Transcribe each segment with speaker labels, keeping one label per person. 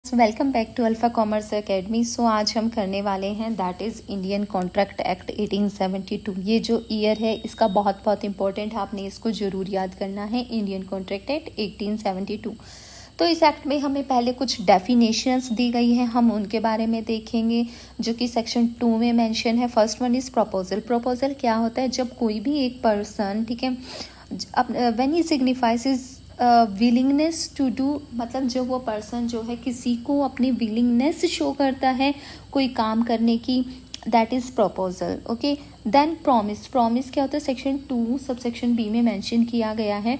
Speaker 1: Welcome back to Alpha Commerce Academy. So आज हम करने वाले हैं that is Indian Contract Act 1872। ये जो ईयर है इसका बहुत इंपॉर्टेंट है, आपने इसको ज़रूर याद करना है। Indian Contract Act 1872। तो इस एक्ट में हमें पहले कुछ डेफिनेशंस दी गई हैं, हम उनके बारे में देखेंगे जो कि सेक्शन 2 में मेंशन है। First one is proposal. Proposal क्या होता है? जब कोई भी एक पर्सन, ठीक है, when he signifies is willingness to do, मतलब जब वो पर्सन जो है किसी को अपनी विलिंगनेस शो करता है कोई काम करने की, that is proposal. Okay, then promise. Promise क्या होता है? सेक्शन 2 सबसेक्शन बी में मेंशन किया गया है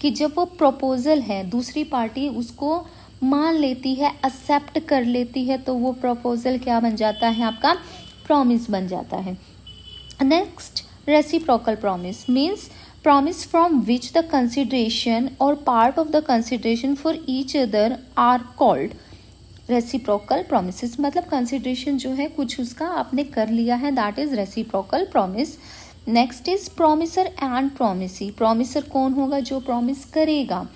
Speaker 1: कि जब वो प्रपोजल है दूसरी पार्टी उसको मान लेती है, एक्सेप्ट कर लेती है, तो वो प्रपोजल क्या बन जाता है? आपका प्रॉमिस बन जाता है। Next, reciprocal promise means promise from which the consideration or part of the consideration for each other are called reciprocal promises। मतलब consideration जो है कुछ उसका आपने कर लिया है, that is reciprocal promise। next is promiser and promisee। promiser कौन होगा? जो promise करेगा,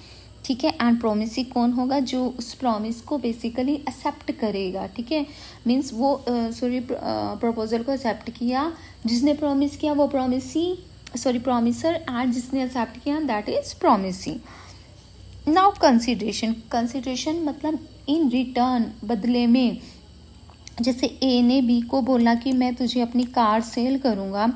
Speaker 1: ठीक है, एंड प्रोमिसी कौन होगा? जो उस प्रॉमिस को बेसिकली एक्सेप्ट करेगा, ठीक है, मीन्स वो प्रपोजल को एक्सेप्ट किया, जिसने प्रॉमिस किया वो प्रॉमिसर, एंड जिसने एक्सेप्ट किया that is promisee. Now consideration मतलब इन रिटर्न, बदले में। जैसे ए ने बी को बोला कि मैं तुझे अपनी कार सेल करूँगा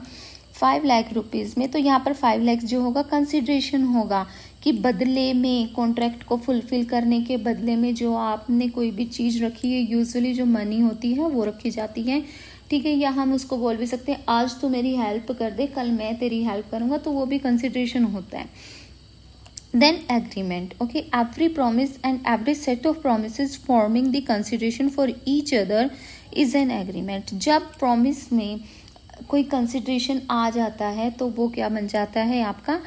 Speaker 1: 5 लाख रुपीज़ में, तो यहाँ पर 5 लाख जो होगा कंसिडरेशन होगा कि बदले में, कॉन्ट्रैक्ट को फुलफिल करने के बदले में जो आपने कोई भी चीज़ रखी है, यूजुअली जो मनी होती है वो रखी जाती है, ठीक है, या हम उसको बोल भी सकते हैं आज तू मेरी हेल्प कर दे, कल मैं तेरी हेल्प करूँगा, तो वो भी कंसिडरेशन होता है। Then agreement. Okay, every promise and every set of promise forming the consideration for each other is an agreement. जब प्रॉमिस में कोई कंसिडरेशन आ जाता है तो वो क्या बन जाता है? आपका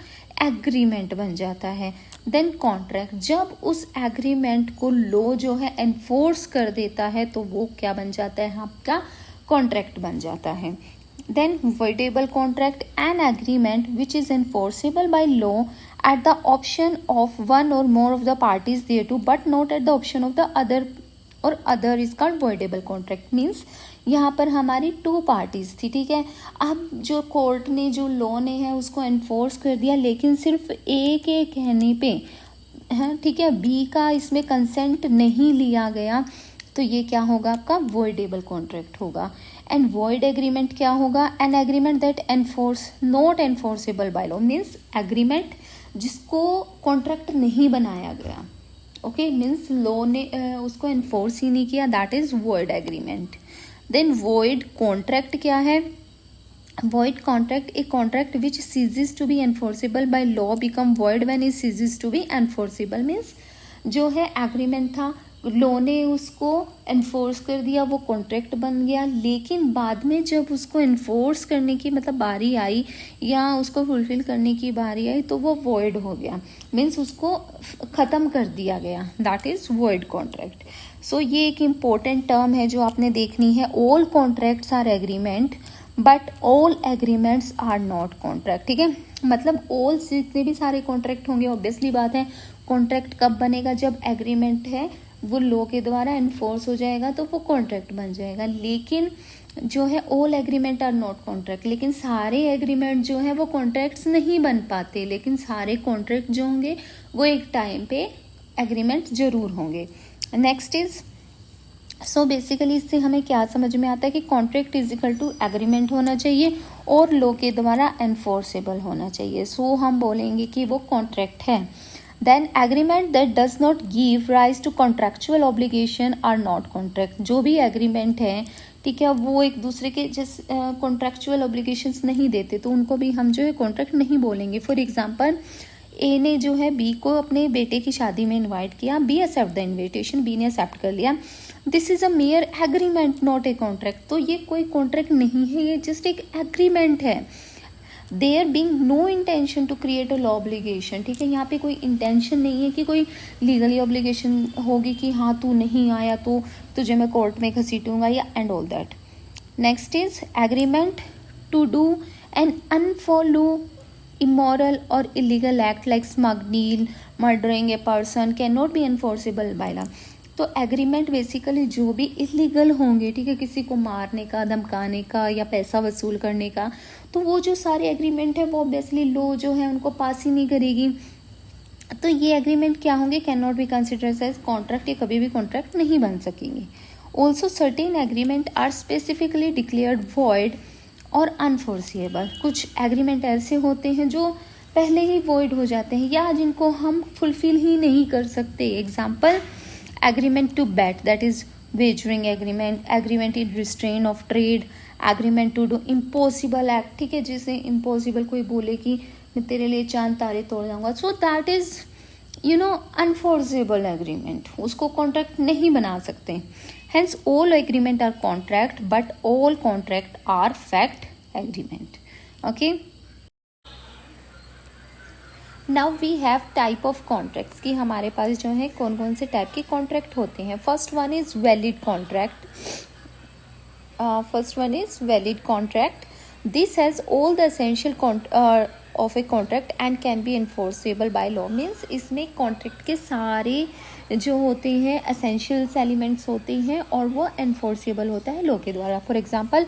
Speaker 1: एग्रीमेंट बन जाता है। Then contract. जब उस एग्रीमेंट को लॉ जो है एनफोर्स कर देता है तो वो क्या बन जाता है? आपका कॉन्ट्रैक्ट बन जाता है। Then voidable contract, an agreement which is enforceable by law at the option of one और more of the parties thereto, but not at the option of the other, और other is called voidable contract. Means यहाँ पर हमारी 2 parties थी, ठीक है, अब जो कोर्ट ने, जो लॉ ने है उसको एनफोर्स कर दिया, लेकिन सिर्फ ए के कहने पे है, ठीक है, बी का इसमें कंसेंट नहीं लिया गया, तो ये क्या होगा? आपका वॉइडेबल कॉन्ट्रैक्ट होगा। एंड वॉइड एग्रीमेंट क्या होगा? An agreement that enforce not enforceable by law, means agreement जिसको कॉन्ट्रैक्ट नहीं बनाया गया। ओके, मीन्स लॉ ने उसको एनफोर्स ही नहीं किया, that is void agreement. Then void contract क्या है? void contract, a contract which ceases to be enforceable by law become void when it ceases to be enforceable। means जो है agreement था, लॉ ने उसको एनफोर्स कर दिया, वो कॉन्ट्रैक्ट बन गया, लेकिन बाद में जब उसको एनफोर्स करने की मतलब बारी आई या उसको फुलफिल करने की बारी आई तो वो वॉइड हो गया, मीन्स उसको ख़त्म कर दिया गया, that is void contract. So ये एक इम्पोर्टेंट टर्म है जो आपने देखनी है। All contracts are agreement but all agreements are not contract, ठीक है, मतलब ऑल जितने भी सारे कॉन्ट्रैक्ट होंगे, ऑब्वियसली बात है, कॉन्ट्रैक्ट कब बनेगा? जब एग्रीमेंट है वो लॉ के द्वारा एनफोर्स हो जाएगा तो वो कॉन्ट्रैक्ट बन जाएगा। लेकिन जो है all agreement are not contract, लेकिन सारे एग्रीमेंट जो है वो कॉन्ट्रैक्ट्स नहीं बन पाते, लेकिन सारे कॉन्ट्रैक्ट जो होंगे वो एक टाइम पे एग्रीमेंट जरूर होंगे। नेक्स्ट इज, सो बेसिकली इससे हमें क्या समझ में आता है कि contract is equal to agreement होना चाहिए और लॉ के द्वारा एनफोर्सेबल होना चाहिए। सो हम बोलेंगे कि वो कॉन्ट्रैक्ट है। Then agreement that does not give rise to contractual obligation are not contract. जो भी एग्रीमेंट है, ठीक है, वो एक दूसरे के जिस कॉन्ट्रैक्चुअल ऑब्लिगेशंस नहीं देते तो उनको भी हम जो है कॉन्ट्रैक्ट नहीं बोलेंगे। फॉर एग्जाम्पल, ए ने जो है बी को अपने बेटे की शादी में इनवाइट किया, B accept the invitation, B ने एक्सेप्ट कर लिया, this is a mere agreement not a contract. तो ये कोई कॉन्ट्रैक्ट नहीं है, ये जस्ट एक एग्रीमेंट है। There being no intention to create a law obligation, ठीक है, यहाँ पे कोई इंटेंशन नहीं है कि कोई लीगली ऑब्लिगेशन होगी कि हाँ तू नहीं आया तो तुझे मैं कोर्ट में घसीटूंगा या and all that. Next is agreement to do an unlawful immoral or illegal act like smuggling, murdering a person cannot be enforceable by law। तो एग्रीमेंट बेसिकली जो भी इलीगल होंगे, ठीक है, किसी को मारने का, धमकाने का या पैसा वसूल करने का, तो वो जो सारे एग्रीमेंट है वो ऑब्वियसली लॉ जो है उनको पास ही नहीं करेगी। तो ये एग्रीमेंट क्या होंगे, can not be considered as contract, ये कभी भी कॉन्ट्रैक्ट नहीं बन सकेंगे। Also certain agreement are specifically declared void और अनफोर्सिएबल। कुछ एग्रीमेंट ऐसे होते हैं जो पहले ही वॉइड हो जाते हैं या जिनको हम फुलफिल ही नहीं कर सकते। Example, agreement to bet, that is wagering agreement, agreement in restraint of trade, agreement to do impossible act, ठीक है, जिसे इम्पॉसिबल कोई बोले कि मैं तेरे लिए चांद तारे तोड़ जाऊंगा, so that is unenforceable agreement, उसको कॉन्ट्रैक्ट नहीं बना सकते। Hence all agreement are contract but all contract are fact agreement. Okay, now we have type of contracts, कि हमारे पास जो है कौन कौन से टाइप के कॉन्ट्रैक्ट होते हैं। First one is valid contract. First one is valid contract, this has all the essential of a contract and can be enforceable by law. Means इसमें कॉन्ट्रैक्ट के सारे जो होते हैं एसेंशियल्स एलिमेंट्स होते हैं और वो इन्फोर्सेबल होता है लॉ के द्वारा। For example,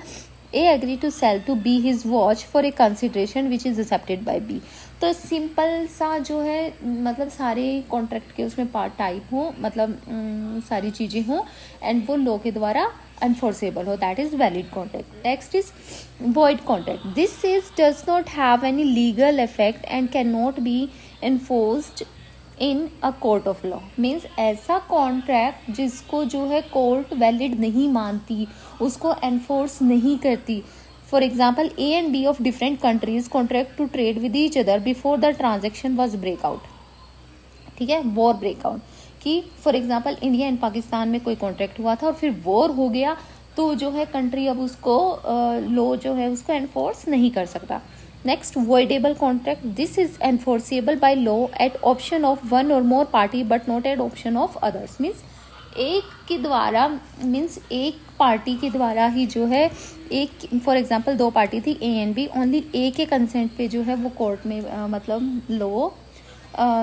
Speaker 1: A agree to sell to B his watch for a consideration which is accepted by B. तो सिंपल सा जो है, मतलब सारे कॉन्ट्रैक्ट के उसमें पार्ट टाइप हो, मतलब सारी चीज़ें हों एंड वो लॉ के द्वारा enforceable हो, that is valid contract. Next is void contract. This is does not have any legal effect and cannot be enforced in a court of law. Means ऐसा contract जिसको जो है कोर्ट वैलिड नहीं मानती, उसको enforce नहीं करती। For example, A and B of different countries contract to trade with each other before the transaction was breakout. ठीक है, वॉर ब्रेकआउट, कि for example India and Pakistan में कोई कॉन्ट्रैक्ट हुआ था और फिर वॉर हो गया, तो जो है कंट्री अब उसको लॉ जो है उसको एनफोर्स नहीं कर सकता। Next, voidable contract, this is enforceable by law at option of one और more party but not at option of others. Means एक के द्वारा, मीन्स एक पार्टी के द्वारा ही जो है, एक फॉर एग्जांपल दो पार्टी थी ए एंड बी, ओनली ए के कंसेंट पे जो है वो कोर्ट में मतलब लॉ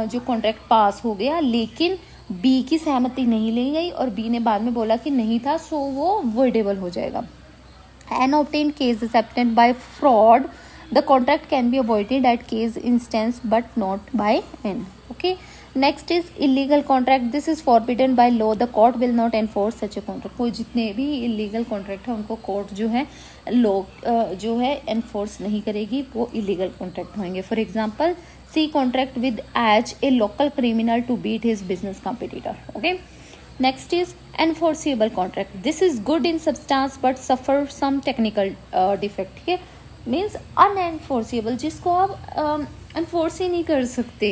Speaker 1: जो कॉन्ट्रैक्ट पास हो गया, लेकिन बी की सहमति नहीं ली गई और बी ने बाद में बोला कि नहीं था, सो वो वॉइडेबल हो जाएगा। An obtain case accepted by fraud, the contract can be avoided at case instance but not by an. Okay, next is illegal contract, this is forbidden by law, the court will not enforce such a contract. कोई जितने भी illegal contract है उनको court जो है law जो है enforce नहीं करेगी, वो इलीगल कॉन्ट्रैक्ट होंगे। For example, C contract with H, a local criminal, to beat his business competitor. Okay. Next is enforceable contract. This is good in substance but suffer some technical defect. ठीक है, means unenforceable, जिसको आप enforce ही नहीं कर सकते।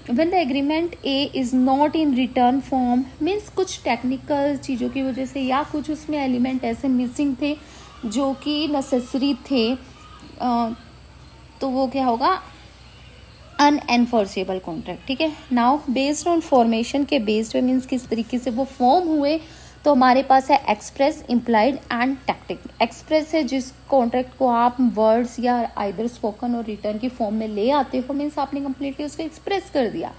Speaker 1: When the agreement A is not in written form, means कुछ technical चीज़ों की वजह से या कुछ उसमें एलिमेंट ऐसे मिसिंग थे जो कि नेसेसरी थे, तो वो क्या होगा, अनएनफोर्सेबल कॉन्ट्रैक्ट। ठीक है, नाउ बेस्ड ऑन फॉर्मेशन के बेस्ड पे, मीन्स किस तरीके से वो फॉर्म हुए, तो हमारे पास है express, implied and tactic. Express है जिस कॉन्ट्रैक्ट को आप वर्ड्स या आइदर स्पोकन और रिटर्न की फॉर्म में ले आते हो, मीन्स आपने कंप्लीटली उसको एक्सप्रेस कर दिया,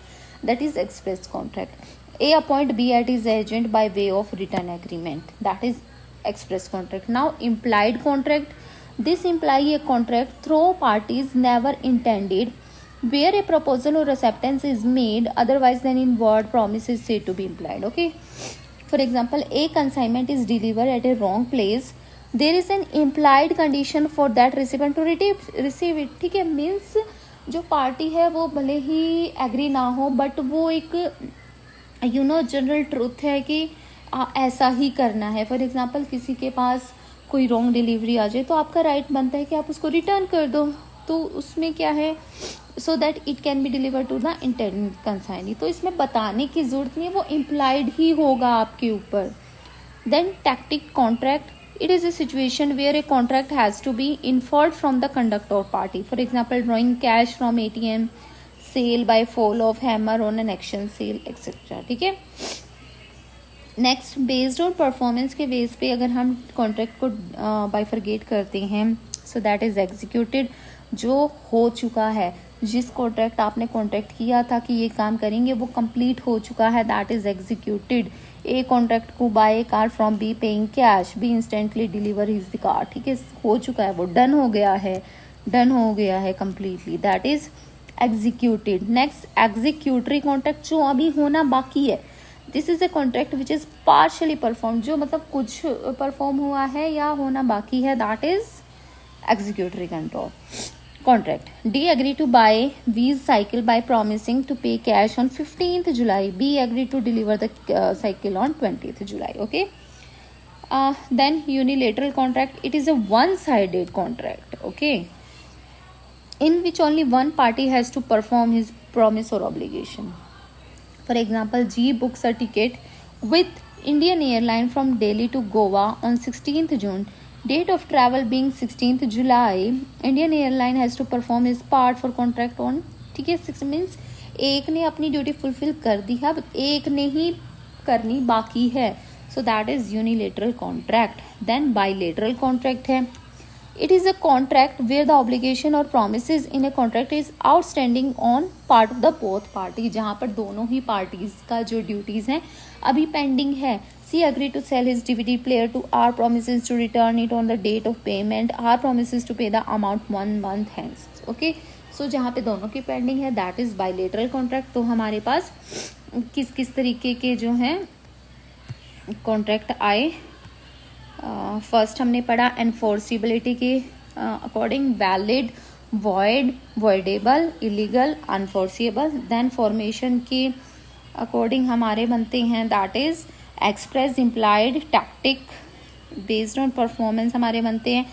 Speaker 1: that is express contract. A appoint B at is agent by way of return agreement, that is express contract. Now implied contract, this imply a contract through parties never intended, where a proposal or acceptance is made otherwise than in word promise is said to be implied. Okay, for example, a consignment is delivered at a wrong place, there is an implied condition for that recipient to receive it. ठीक है, means जो party है वो भले ही agree ना हो, but वो एक जनरल ट्रूथ है कि ऐसा ही करना है। फॉर एग्जांपल, किसी के पास कोई रॉन्ग डिलीवरी आ जाए तो आपका राइट बनता है कि आप उसको रिटर्न कर दो, तो उसमें क्या है, so that it can be deliver to the intended consignee. तो इसमें बताने की जरूरत नहीं है, वो इम्प्लाइड ही होगा आपके ऊपर। Then tactic contract, it is a situation where a contract has to be inferred from the conduct of party. For example, drawing cash from ATM, sale by fall of hammer on an action sale, etc. ठीक है, next, based on performance के base पे अगर हम contract को bifurcate करते हैं, सो that is executed, जो हो चुका है, जिस कॉन्ट्रैक्ट आपने कॉन्ट्रैक्ट किया था कि ये काम करेंगे वो कंप्लीट हो चुका है, that is executed. A contract को buy a car from B paying cash, B instantly deliver his the car, ठीक है, हो चुका है, वो डन हो गया है, डन हो गया है completely, that is executed. Next executory contract, जो अभी होना बाकी है, this is a contract which is partially perform, जो मतलब कुछ परफॉर्म हुआ है या होना बाकी है, that is executory control contract. D agree to buy V's cycle by promising to pay cash on 15th July. B agree to deliver the cycle on 20th July. Okay. Then unilateral contract. It is a one-sided contract. Okay. In which only one party has to perform his promise or obligation. For example, G books a ticket with Indian Airline from Delhi to Goa on 16th June. Date of travel being 16th July. Indian Airline has to perform his part for contract on, ठीक है, 6 means एक ने अपनी duty fulfil कर दी है, अब एक ने ही करनी बाकी है, so that is unilateral contract. Then bilateral contract है, it is a contract where the obligation और promises in a contract is outstanding on part of the both party, जहाँ पर दोनों ही पार्टीज का जो ड्यूटीज हैं अभी पेंडिंग है। C agreed to sell his DVD player to R, promises to return it on the date of payment. R promises to pay the amount 1 month hence. Okay, so जहाँ पे दोनों की pending है, that is bilateral contract। तो हमारे पास किस किस तरीके के जो हैं कॉन्ट्रैक्ट आए। फर्स्ट हमने पढ़ा एनफोर्सिबिलिटी के according, valid, void, voidable, illegal, unenforceable. Then formation के अकॉर्डिंग हमारे बनते हैं, that is express, implied, tactic, based on performance हमारे बनते हैं।